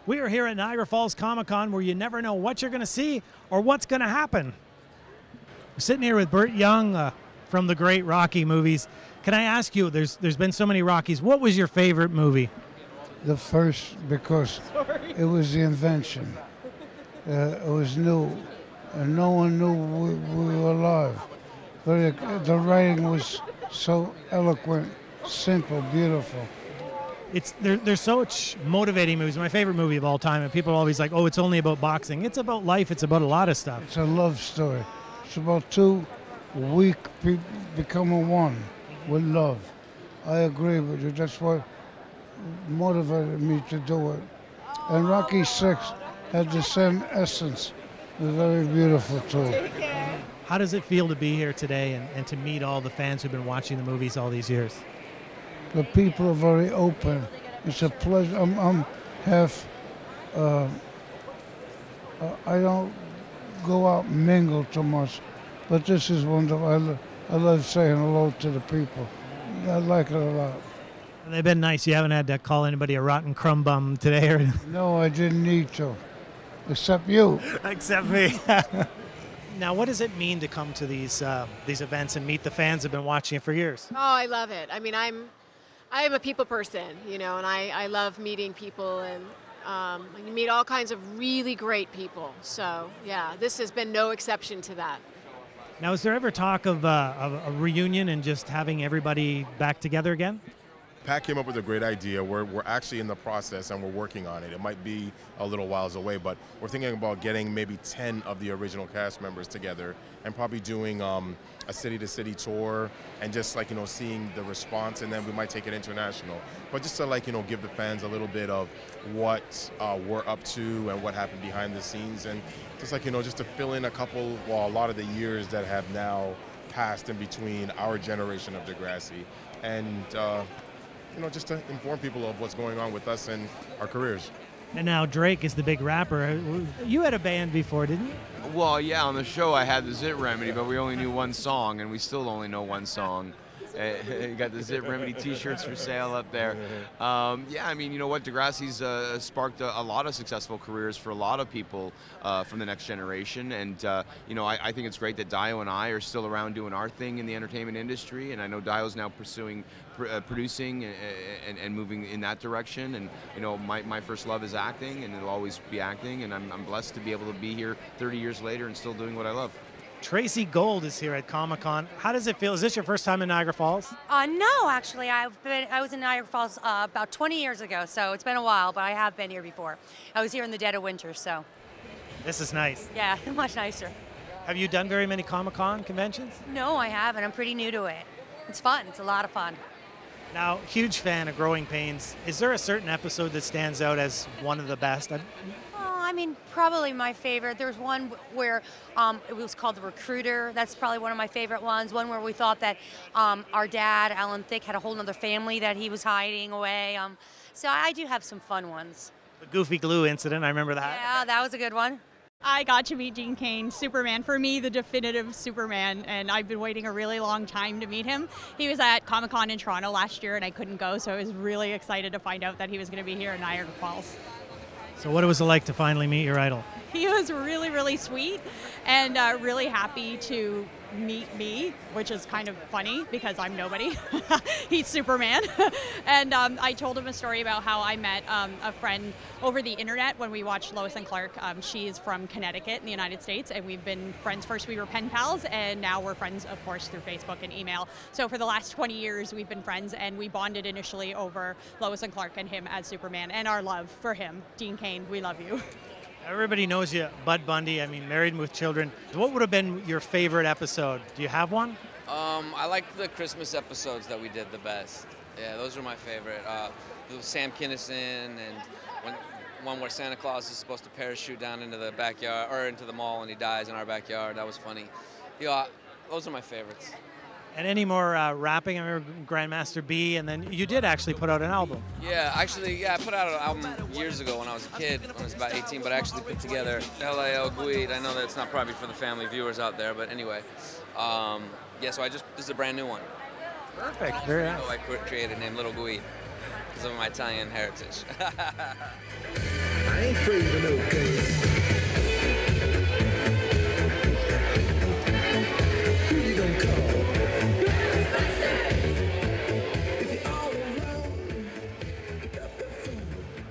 We are here at Niagara Falls Comic Con, where you never know what you're going to see or what's going to happen. We're sitting here with Burt Young from the great Rocky movies. Can I ask you, there's been so many Rockies, what was your favorite movie? The first, because it was the invention. It was new, and no one knew we were alive. But the writing was so eloquent, simple, beautiful. There's so much motivating movies. My favorite movie of all time, and people are always like, oh, it's only about boxing. It's about life. It's about a lot of stuff. It's a love story. It's about two weak people becoming one with love. I agree with you. That's what motivated me to do it. And Rocky VI had the same essence. It was very beautiful too. How does it feel to be here today and to meet all the fans who've been watching the movies all these years? The people are very open. It's a pleasure. I'm half. I don't go out and mingle too much, but this is wonderful. I love saying hello to the people. I like it a lot. And they've been nice. You haven't had to call anybody a rotten crumb bum today, or no, I didn't need to, except you. Except me. Now, what does it mean to come to these events and meet the fans who've been watching it for years? Oh, I love it. I mean, I am a people person, you know, and I love meeting people, and you meet all kinds of really great people. So, yeah, this has been no exception to that. Now, is there ever talk of a reunion and just having everybody back together again? Pat came up with a great idea. We're actually in the process and we're working on it. It might be a little whiles away, but we're thinking about getting maybe 10 of the original cast members together and probably doing a city-to-city tour and just seeing the response, and then we might take it international. But just to give the fans a little bit of what we're up to and what happened behind the scenes, and just just to fill in a lot of the years that have now passed in between our generation of Degrassi, and just to inform people of what's going on with us and our careers. And now Drake is the big rapper. You had a band before, didn't you? Well, yeah, on the show I had the Zit Remedy, but we only knew one song, and we still only know one song. You got the Zit Remedy t-shirts for sale up there. Yeah, I mean, you know what? Degrassi's sparked a lot of successful careers for a lot of people from the next generation. And, I think it's great that Dio and I are still around doing our thing in the entertainment industry. And I know Dio's now pursuing producing and moving in that direction. And, my first love is acting, and it'll always be acting. And I'm blessed to be able to be here 30 years later and still doing what I love. Tracy Gold is here at Comic Con. How does it feel? Is this your first time in Niagara Falls? No, actually, I was in Niagara Falls about 20 years ago, so it's been a while, but I have been here before. I was here in the dead of winter, so. This is nice. Yeah, much nicer. Have you done very many Comic Con conventions? No, I haven't. I'm pretty new to it. It's fun. It's a lot of fun. Now, huge fan of Growing Pains. Is there a certain episode that stands out as one of the best? I mean, probably my favorite. There's one where it was called The Recruiter. That's probably one of my favorite ones. One where we thought that our dad, Alan Thicke, had a whole other family that he was hiding away. So I do have some fun ones. The Goofy Glue incident, I remember that. Yeah, that was a good one. I got to meet Dean Cain, Superman, for me, the definitive Superman, and I've been waiting a really long time to meet him. He was at Comic Con in Toronto last year, and I couldn't go, so I was really excited to find out that he was going to be here in Niagara Falls. So what was it like to finally meet your idol? He was really, really sweet and really happy to meet me, which is kind of funny because I'm nobody. He's Superman. And I told him a story about how I met a friend over the internet when we watched Lois and Clark. She is from Connecticut in the United States, and we've been friends. First we were pen pals, and now we're friends, of course, through Facebook and email. So for the last 20 years we've been friends, and we bonded initially over Lois and Clark and him as Superman, and our love for him. Dean Cain, we love you. Everybody knows you, Bud Bundy. I mean, Married with Children. What would have been your favorite episode? Do you have one? I like the Christmas episodes that we did the best. Yeah, those are my favorite. Sam Kinison, and one where Santa Claus is supposed to parachute down into the backyard or into the mall and he dies in our backyard. That was funny. Yeah, those are my favorites. And any more rapping? I remember Grandmaster B, and then you did actually put out an album. Yeah, actually, I put out an album years ago when I was a kid, when I was about 18, but I actually put together L.A.L. Guide. I know that it's not probably for the family viewers out there, but anyway. Yeah, so this is a brand new one. Perfect, very nice. So I created named Little Guide because of my Italian heritage. I ain't afraid of no guns. Who you gonna call? If you're all around, pick up the phone.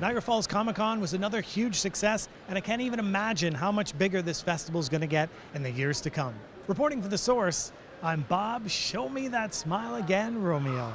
Niagara Falls Comic Con was another huge success, and I can't even imagine how much bigger this festival is going to get in the years to come. Reporting for The Source, I'm Bob Show Me That Smile Again Romeo.